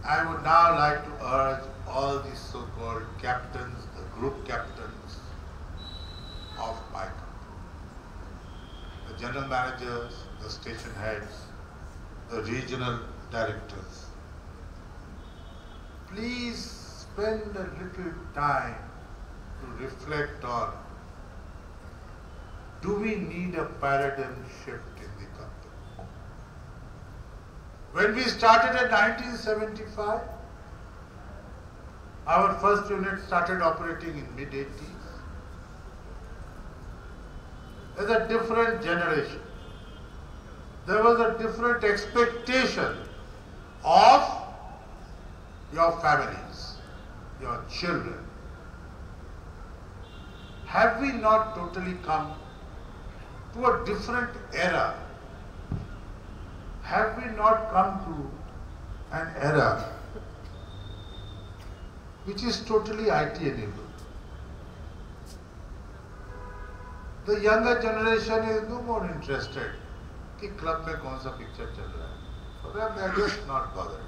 I would now like to urge all the so-called captains, the group captains of my company, the general managers, the station heads, the regional directors, please spend a little time to reflect on, do we need a paradigm shift in the company? When we started in 1975, our first unit started operating in mid-80s. There's a different generation. There was a different expectation of your families, your children. Have we not totally come to a different era? Have we not come to an era which is totally IT enabled? The younger generation is no more interested कि club में कौन सा picture चल रहा है. For them, they are just not bothered.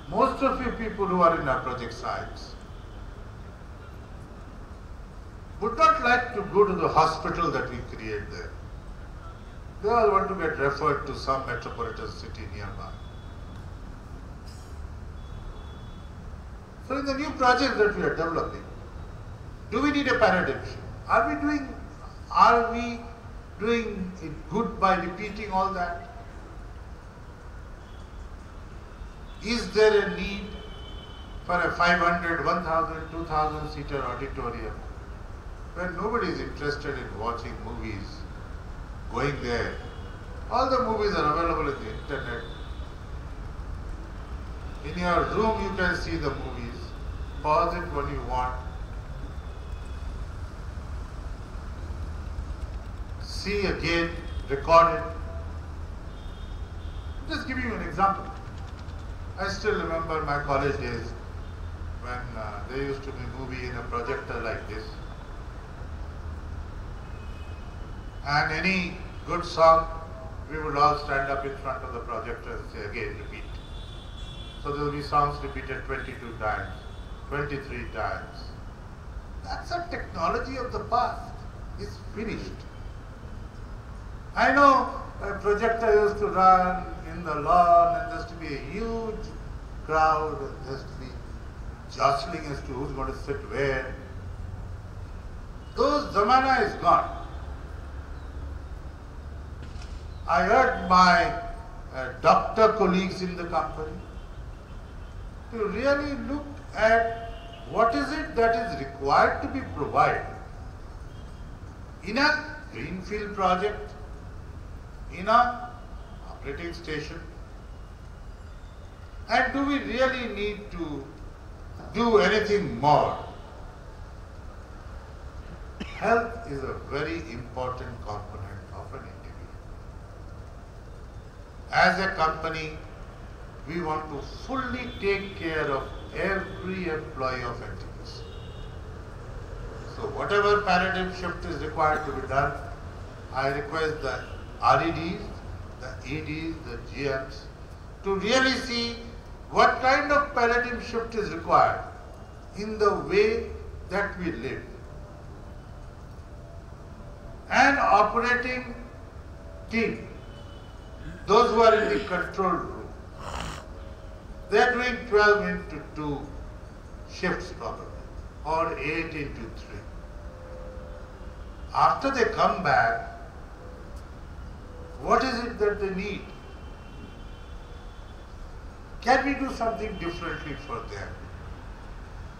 Most of you people who are in our project sites would not like to go to the hospital that we create there. They all want to get referred to some metropolitan city nearby. So in the new projects that we are developing, do we need a paradigm shift? Are we doing it good by repeating all that? Is there a need for a 500, 1,000, 2,000 seater auditorium where nobody is interested in watching movies, going there? All the movies are available in the internet. In your room you can see the movies, pause it when you want, see again, record it. Just give you an example. I still remember my college days when there used to be a movie in a projector like this. And any good song, we would all stand up in front of the projector and say again, repeat. So there will be songs repeated 22 times, 23 times. That's a technology of the past. It's finished. I know a projector used to run in the lawn and there used to be a huge crowd and there used to be jostling as to who's going to sit where. Those zamana is gone. I heard my doctor colleagues in the company to really look at what is it that is required to be provided in a greenfield project, in a operating station, and do we really need to do anything more? Health is a very important component of an individual. As a company, we want to fully take care of every employee of NTPC. So whatever paradigm shift is required to be done, I request the REDs, the EDs, the GMs to really see what kind of paradigm shift is required in the way that we live. And operating team, those who are in the control room, they are doing 12 into 2 shifts probably, or 8 into 3. After they come back, what is it that they need? Can we do something differently for them?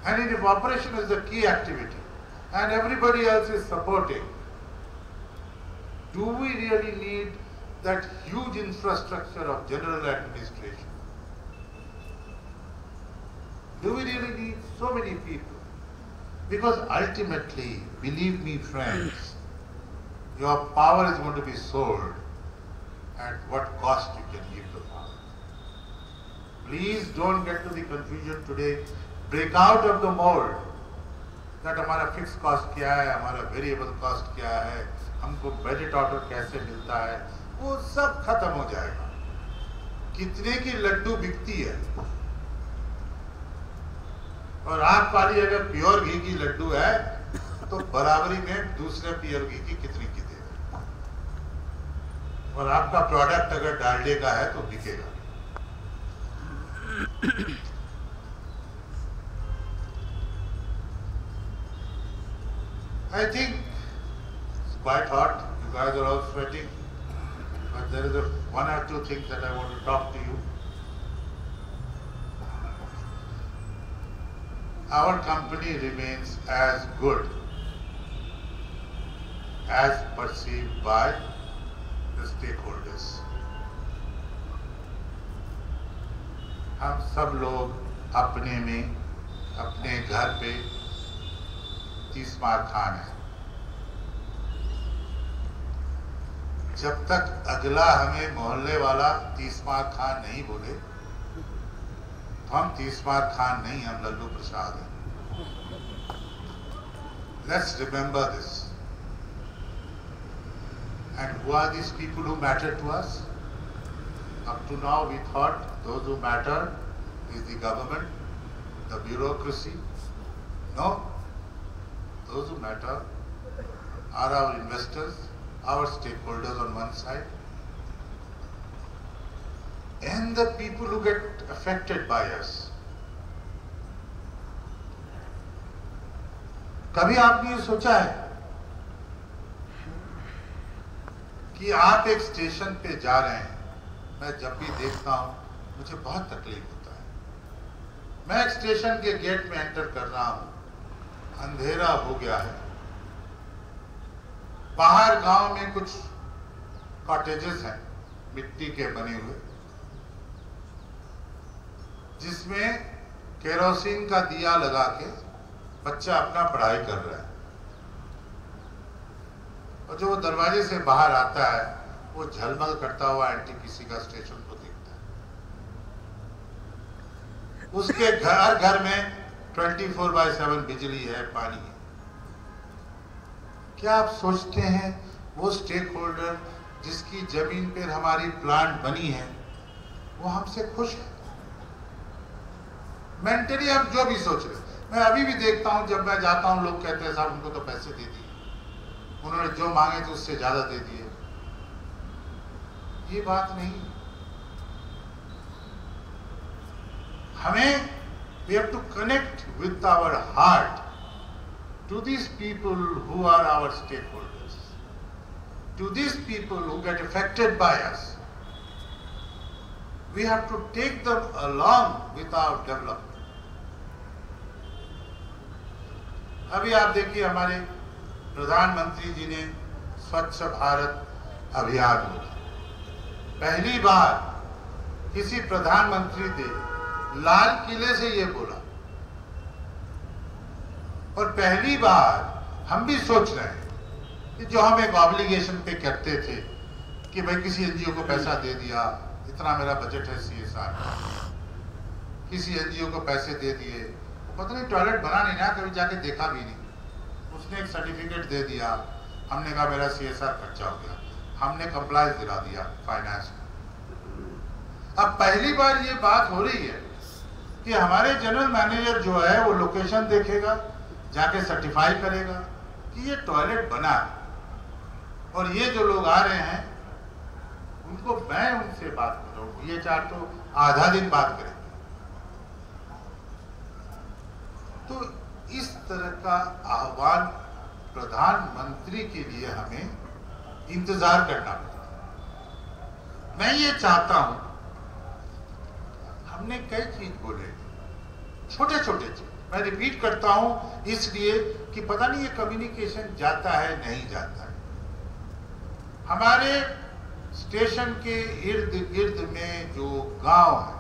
And if operation is the key activity and everybody else is supporting, do we really need that huge infrastructure of general administration? Do we really need so many people? Because ultimately, believe me friends, your power is going to be sold at what cost you can give the power. Please don't get to the confusion today. Break out of the mold that हमारा fixed cost क्या है, हमारा variable cost क्या है, हमको budget order कैसे मिलता है, वो सब खत्म हो जाएगा. कितने की लड्डू बिकती है, और आप वाली अगर प्योर घी की लड्डू है तो बराबरी में दूसरे प्योर घी की कितनी की देगा, और आपका प्रोडक्ट अगर डालडे का है तो बिकेगा। I think it's quite hot. You guys are all sweating, but there is one or two things that I want to talk to you. Our company remains as good as perceived by the stakeholders. हम सब लोग अपने में, अपने घर पे तीसमार खान है। जब तक अगला हमें मोहल्ले वाला तीसमार खान नहीं बोले तो हम तीसमार खान नहीं, हम लल्लू प्रसाद हैं। Let's remember this. And who are these people who matter to us? Up to now we thought those who matter is the government, the bureaucracy. No. Those who matter are our investors, our stakeholders on one side, and the people who get affected by us. कभी आपने ये सोचा है कि आप एक station पे जा रहे हैं? मैं जब भी देखता हूं मुझे बहुत तकलीफ होता है। मैं एक स्टेशन के गेट में एंटर कर रहा हूं, अंधेरा हो गया है, बाहर गांव में कुछ कॉटेजेस हैं मिट्टी के बने हुए, जिसमें केरोसिन का दिया लगा के बच्चा अपना पढ़ाई कर रहा है, और जो दरवाजे से बाहर आता है वो झलमल करता हुआ एनटीपीसी का स्टेशन को देखता है। उसके घर में 24/7 बिजली है, पानी है। क्या आप सोचते हैं वो स्टेक होल्डर जिसकी जमीन पर हमारी प्लांट बनी है वो हमसे खुश है? मेंटली हम जो भी सोच रहे, मैं अभी भी देखता हूं, जब मैं जाता हूं लोग कहते हैं साहब उनको तो पैसे दे दिए, उन्होंने जो मांगे थे उससे ज्यादा दे दिए। ये बात नहीं। हमें we have to connect with our heart to these people who are our stakeholders, to these people who get affected by us. We have to take them along with our development. अभी आप देखिए हमारे प्रधानमंत्री जी ने स्वच्छ भारत अभियान बोला। पहली बार किसी प्रधानमंत्री ने लाल किले से ये बोला, और पहली बार हम भी सोच रहे हैं कि जो हम एक ऑब्लिगेशन पे करते थे कि भाई किसी एनजीओ को पैसा दे दिया, इतना मेरा बजट है सीएसआर, किसी एनजीओ को पैसे दे दिए, पता नहीं टॉयलेट बना नहीं ना, कभी जाके देखा भी नहीं, उसने एक सर्टिफिकेट दे दिया, हमने कहा मेरा सीएसआर खर्चा हो गया, हमने कंप्लायंस दिला दिया फाइनेंस में। अब पहली बार ये बात हो रही है कि हमारे जनरल मैनेजर जो है वो लोकेशन देखेगा, जाके सर्टिफाई करेगा कि ये टॉयलेट बना है, और ये जो लोग आ रहे हैं उनको मैं उनसे बात कर रहा हूँ, ये चार तो आधा दिन बात करेंगे। तो इस तरह का आह्वान प्रधानमंत्री के लिए हमें इंतजार करना पड़ता। मैं ये चाहता हूं, हमने कई चीज बोले, छोटे छोटे चीज, मैं रिपीट करता हूं इसलिए कि पता नहीं ये कम्युनिकेशन जाता है नहीं जाता है। हमारे स्टेशन के इर्द गिर्द में जो गांव है,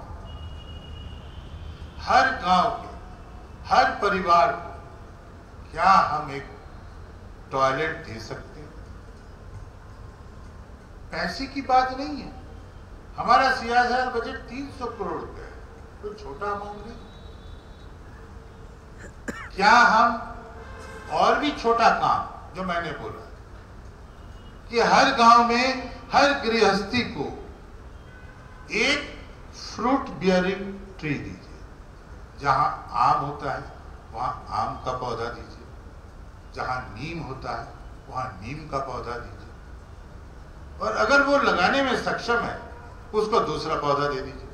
हर गांव के हर परिवार को क्या हम एक टॉयलेट दे सकते हैं? पैसे की बात नहीं है, हमारा सीएसआर बजट 300 करोड़ रुपए है, तो छोटा अमाउंट नहीं। क्या हम और भी छोटा काम जो मैंने बोला कि हर गांव में हर गृहस्थी को एक फ्रूट बियरिंग ट्री दीजिए। जहाँ आम होता है वहाँ आम का पौधा दीजिए, जहाँ नीम होता है वहाँ नीम का पौधा दीजिए, और अगर वो लगाने में सक्षम है उसको दूसरा पौधा दे दीजिए।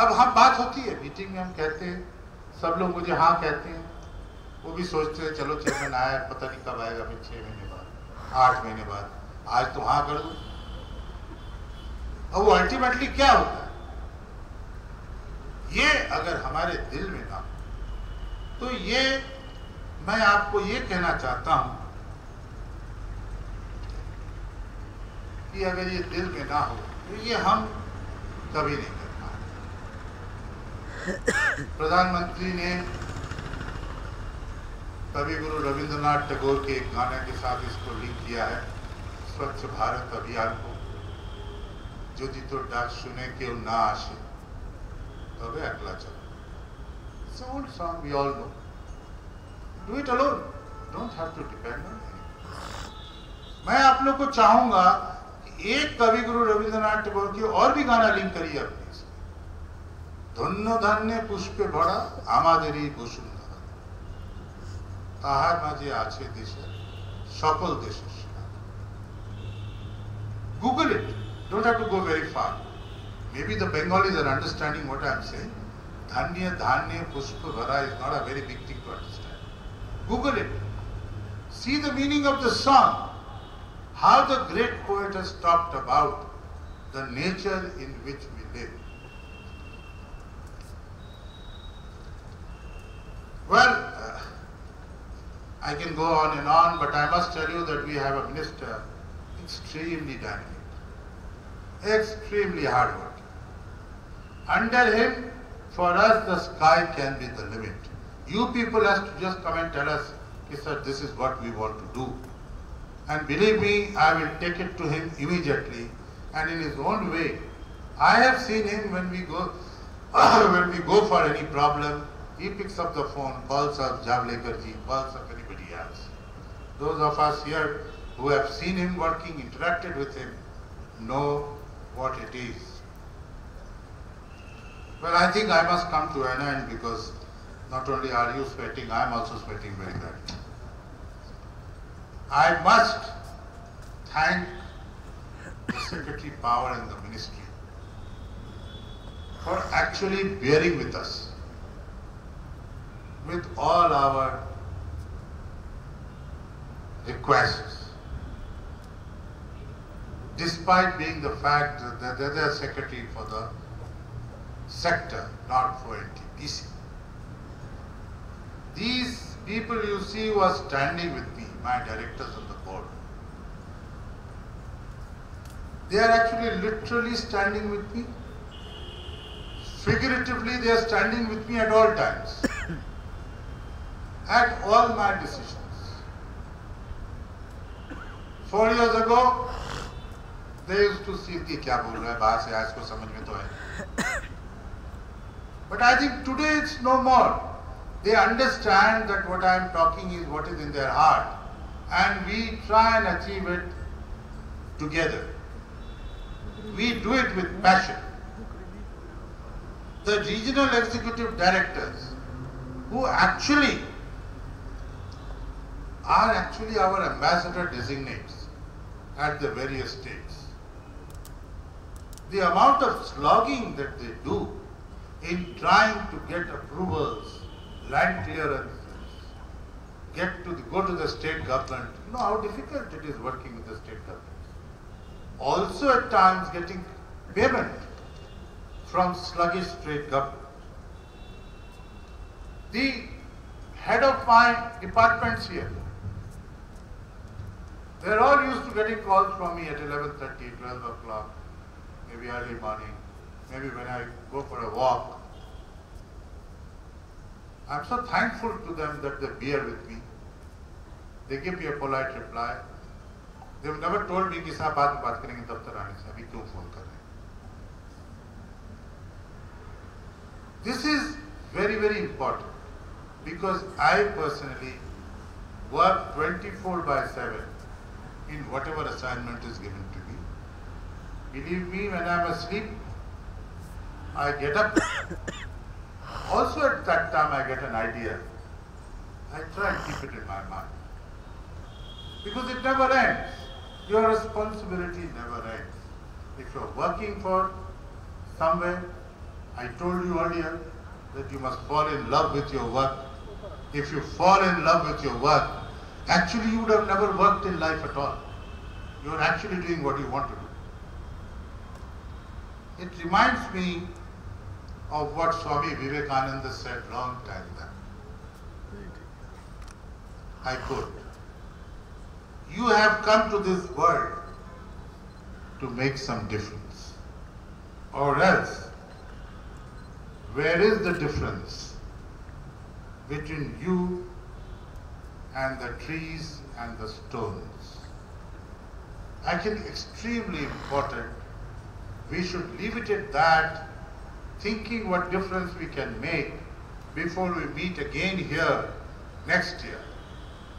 अब हम बात होती है मीटिंग में, हम कहते हैं, सब लोग मुझे हाँ कहते हैं, वो भी सोचते हैं चलो चेयरमैन आया, पता नहीं कब आएगा, फिर 6 महीने बाद, 8 महीने बाद, आज तो हाँ कर दूं। और वो अल्टीमेटली क्या होता है, ये अगर हमारे दिल में ना हो तो ये, मैं आपको ये कहना चाहता हूं कि अगर ये दिल में ना हो तो ये हम कभी नहीं कर पाए। प्रधानमंत्री ने कवि गुरु रविंद्रनाथ टैगोर के एक गाने के साथ इसको लिंक किया है, स्वच्छ भारत अभियान को। যদি তোর ডাক শুনে কেউ না আসে তবে একলা চলো। It's an old song we all know. Do it alone. Don't have to depend on anyone. मैं आप लोग को चाहूंगा कि एक कवि गुरु रविंद्रनाथ टैगोर की और भी गाना लिंक करिए अपने से। धन्य धन्य पुष्पे भरा आमादेरी बसुंधरा, ताहार माझे आछे देशे सकल देशेर सेरा। Google it. Don't have to go very far. Maybe the Bengalis are understanding what I am saying. Dhanya Dhanya Pushpa Vara is not a very big thing to understand. Google it. See the meaning of the song. How the great poet has talked about the nature in which we live. Well, I can go on and on, but I must tell you that we have a minister extremely dynamic, extremely hard working. Under him, for us, the sky can be the limit. You people have to just come and tell us, sir, this is what we want to do. And believe me, I will take it to him immediately and in his own way. I have seen him when we go, when we go for any problem, he picks up the phone, calls up Javadekar ji, calls up anybody else. Those of us here who have seen him working, interacted with him, know what it is. Well, I think I must come to an end because not only are you sweating, I am also sweating very badly. I must thank the Secretary Power and the Ministry for actually bearing with us, with all our requests, despite being the fact that they're the secretary for the sector, not for NTPC. These people you see who are standing with me, my directors on the board, they are actually literally standing with me. Figuratively, they are standing with me at all times, at all my decisions. 4 years ago, they used to see कि क्या बोल रहा है बाहर से, आज को समझ में तो है. But I think today it's no more. They understand that what I am talking is what is in their heart, and we try and achieve it together. We do it with passion. The regional executive directors, who actually are our ambassador designates at the various states, the amount of slogging that they do in trying to get approvals, land clearances, go to the state government, you know how difficult it is working with the state government. Also at times getting payment from sluggish state government. The head of my departments here, they're all used to getting calls from me at 11:30, 12 o'clock, maybe early morning, maybe when I go for a walk. I'm so thankful to them that they bear with me. They give me a polite reply. They've never told me कि साहब बाद में बात करेंगे दफ्तर आने से, अभी क्यों फोन कर रहे हैं. This is very, very important because I personally work 24/7 in whatever assignment is given to me. Believe me, when I'm asleep, I get up. Also at that time I get an idea. I try and keep it in my mind. Because it never ends. Your responsibility never ends. If you're working for somewhere, I told you earlier that you must fall in love with your work. If you fall in love with your work, actually you would have never worked in life at all. You're actually doing what you want to do. It reminds me of what Swami Vivekananda said long time back. I quote, "You have come to this world to make some difference. Or else, where is the difference between you and the trees and the stones?" I think extremely important. We should leave it at that, thinking what difference we can make before we meet again here next year.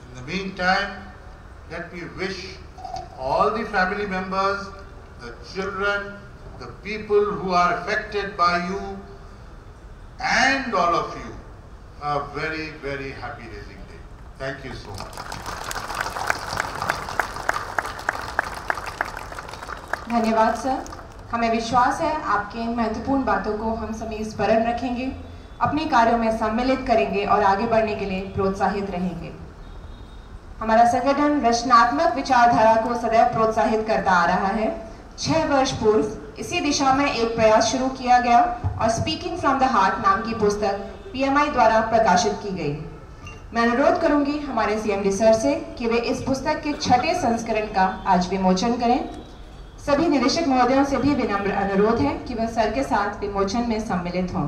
In the meantime, let me wish all the family members, the children, the people who are affected by you, and all of you a very, very happy raising day. Thank you so much. धन्यवाद sir. हमें विश्वास है आपके इन महत्वपूर्ण बातों को हम सभी स्मरण रखेंगे, अपने कार्यों में सम्मिलित करेंगे और आगे बढ़ने के लिए प्रोत्साहित रहेंगे। हमारा संगठन रचनात्मक विचारधारा को सदैव प्रोत्साहित करता आ रहा है। 6 वर्ष पूर्व इसी दिशा में एक प्रयास शुरू किया गया और स्पीकिंग फ्रॉम द हार्ट नाम की पुस्तक PMI द्वारा प्रकाशित की गई। मैं अनुरोध करूंगी हमारे CMD सर से कि वे इस पुस्तक के 6ठे संस्करण का आज विमोचन करें। सभी निदेशक महोदयों से भी विनम्र अनुरोध है कि वह सर के साथ विमोचन में सम्मिलित हों।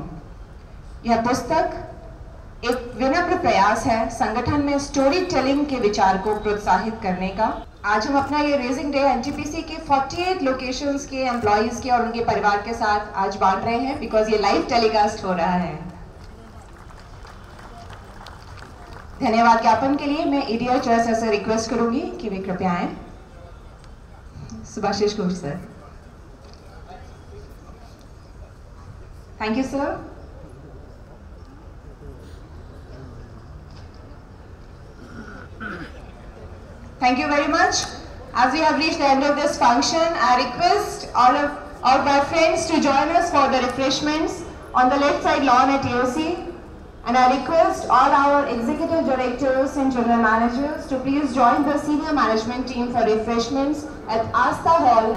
यह पुस्तक एक विनम्र प्रयास है संगठन में स्टोरी टेलिंग के विचार को प्रोत्साहित करने का। आज हम अपना ये रेजिंग डे NTPC के 48 लोकेशंस के एम्प्लॉइज के और उनके परिवार के साथ आज बांट रहे हैं, बिकॉज ये लाइव टेलीकास्ट हो रहा है। धन्यवाद ज्ञापन के लिए मैं EDR चेयर से रिक्वेस्ट करूंगी कि वे कृपया आए। Subhashish Ghosh sir. Thank you sir. Thank you very much. As we have reached the end of this function, I request all my friends to join us for the refreshments on the left side lawn at AOC. And I request all our executive directors and general managers to please join the senior management team for refreshments at Asta Hall.